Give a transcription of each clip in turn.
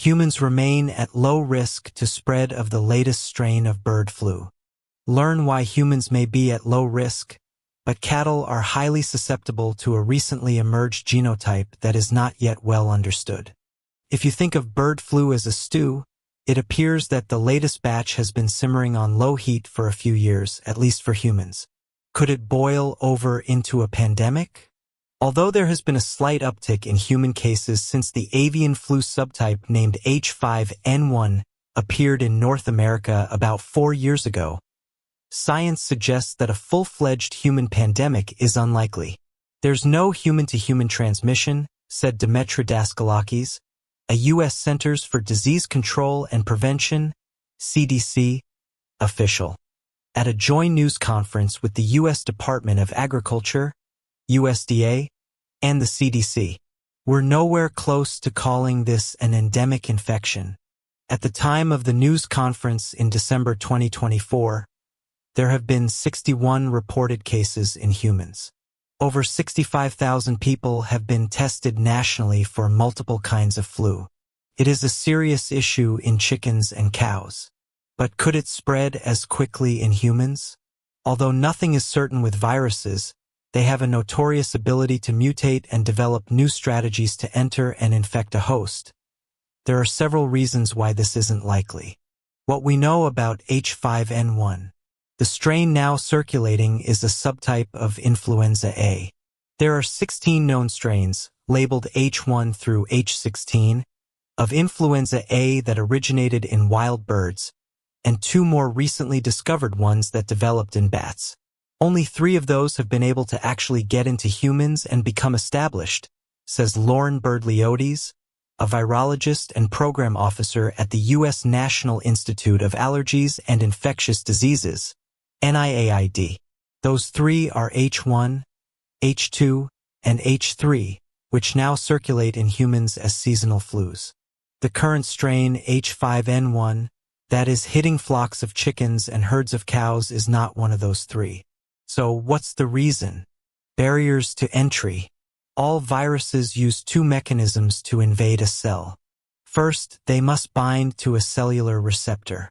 Humans remain at low risk to spread of the latest strain of bird flu. Learn why humans may be at low risk, but cattle are highly susceptible to a recently emerged genotype that is not yet well understood. If you think of bird flu as a stew, it appears that the latest batch has been simmering on low heat for a few years, at least for humans. Could it boil over into a pandemic? Although there has been a slight uptick in human cases since the avian flu subtype named H5N1 appeared in North America about 4 years ago, science suggests that a full-fledged human pandemic is unlikely. There's no human-to-human transmission, said Demetra Daskalakis, a U.S. Centers for Disease Control and Prevention, CDC, official, at a joint news conference with the U.S. Department of Agriculture, USDA, and the CDC. We're nowhere close to calling this an endemic infection. At the time of the news conference in December 2024, there have been 61 reported cases in humans. Over 65,000 people have been tested nationally for multiple kinds of flu. It is a serious issue in chickens and cows. But could it spread as quickly in humans? Although nothing is certain with viruses, they have a notorious ability to mutate and develop new strategies to enter and infect a host. There are several reasons why this isn't likely. What we know about H5N1. The strain now circulating is a subtype of influenza A. There are 16 known strains, labeled H1 through H16, of influenza A that originated in wild birds, and 2 more recently discovered ones that developed in bats. Only 3 of those have been able to actually get into humans and become established, says Lauren Berliotes, a virologist and program officer at the U.S. National Institute of Allergies and Infectious Diseases, NIAID. Those 3 are H1, H2, and H3, which now circulate in humans as seasonal flus. The current strain, H5N1, that is hitting flocks of chickens and herds of cows, is not one of those 3. So what's the reason? Barriers to entry. All viruses use 2 mechanisms to invade a cell. First, they must bind to a cellular receptor.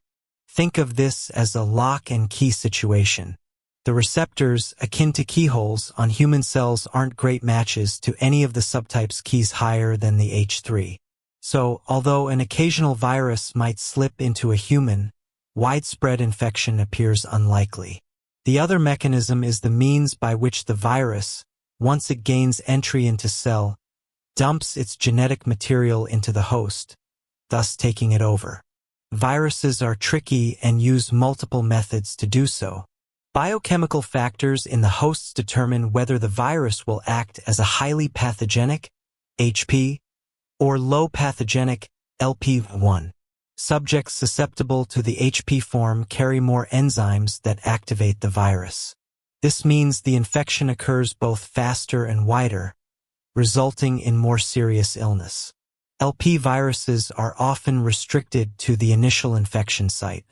Think of this as a lock and key situation. The receptors, akin to keyholes on human cells, aren't great matches to any of the subtypes keys higher than the H3. So, although an occasional virus might slip into a human, widespread infection appears unlikely. The other mechanism is the means by which the virus, once it gains entry into cell, dumps its genetic material into the host, thus taking it over. Viruses are tricky and use multiple methods to do so. Biochemical factors in the hosts determine whether the virus will act as a highly pathogenic, HP, or low pathogenic, LP1. Subjects susceptible to the HP form carry more enzymes that activate the virus. This means the infection occurs both faster and wider, resulting in more serious illness. LP viruses are often restricted to the initial infection site.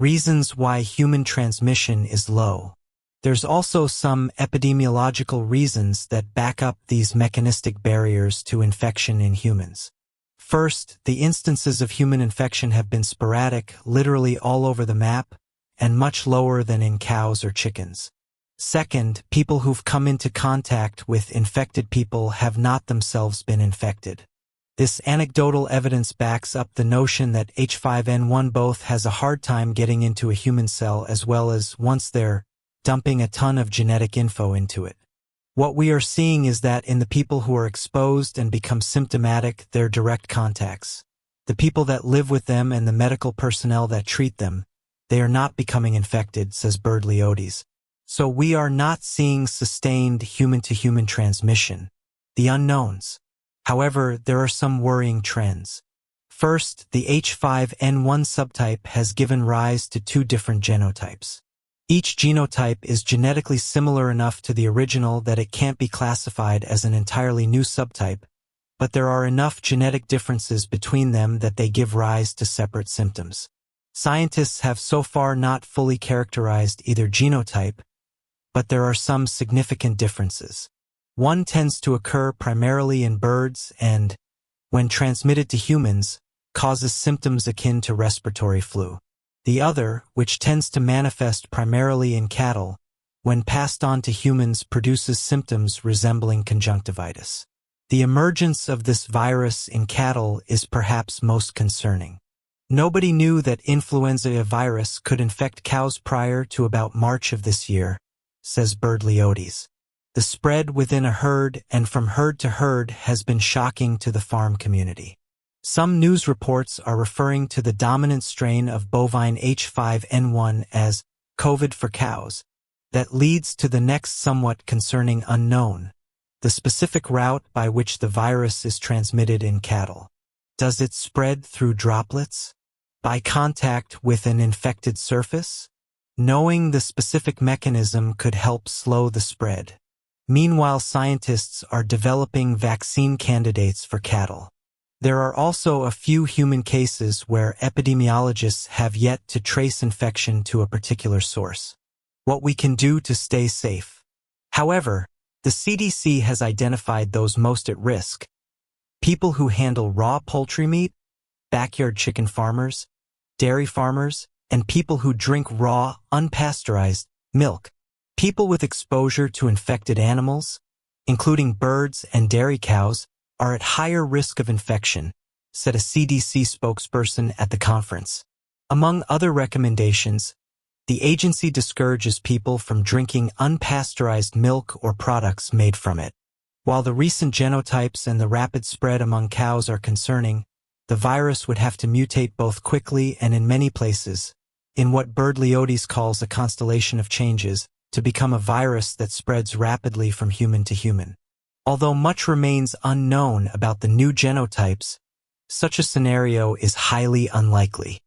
Reasons why human transmission is low. There's also some epidemiological reasons that back up these mechanistic barriers to infection in humans. First, the instances of human infection have been sporadic, literally all over the map, and much lower than in cows or chickens. Second, people who've come into contact with infected people have not themselves been infected. This anecdotal evidence backs up the notion that H5N1 both has a hard time getting into a human cell as well as, once there, dumping a ton of genetic info into it. What we are seeing is that in the people who are exposed and become symptomatic, their direct contacts, the people that live with them and the medical personnel that treat them, they are not becoming infected, says Berliotes. So we are not seeing sustained human-to-human transmission. The unknowns. However, there are some worrying trends. First, the H5N1 subtype has given rise to 2 different genotypes. Each genotype is genetically similar enough to the original that it can't be classified as an entirely new subtype, but there are enough genetic differences between them that they give rise to separate symptoms. Scientists have so far not fully characterized either genotype, but there are some significant differences. One tends to occur primarily in birds and, when transmitted to humans, causes symptoms akin to respiratory flu. The other, which tends to manifest primarily in cattle, when passed on to humans produces symptoms resembling conjunctivitis. The emergence of this virus in cattle is perhaps most concerning. Nobody knew that influenza virus could infect cows prior to about March of this year, says Berlioz. The spread within a herd and from herd to herd has been shocking to the farm community. Some news reports are referring to the dominant strain of bovine H5N1 as COVID for cows. That leads to the next somewhat concerning unknown, the specific route by which the virus is transmitted in cattle. Does it spread through droplets? By contact with an infected surface? Knowing the specific mechanism could help slow the spread. Meanwhile, scientists are developing vaccine candidates for cattle. There are also a few human cases where epidemiologists have yet to trace infection to a particular source. What we can do to stay safe. However, the CDC has identified those most at risk: people who handle raw poultry meat, backyard chicken farmers, dairy farmers, and people who drink raw, unpasteurized milk. People with exposure to infected animals, including birds and dairy cows, are at higher risk of infection, said a CDC spokesperson at the conference. Among other recommendations, the agency discourages people from drinking unpasteurized milk or products made from it. While the recent genotypes and the rapid spread among cows are concerning, the virus would have to mutate both quickly and in many places, in what Berlioz calls a constellation of changes, to become a virus that spreads rapidly from human to human. Although much remains unknown about the new genotypes, such a scenario is highly unlikely.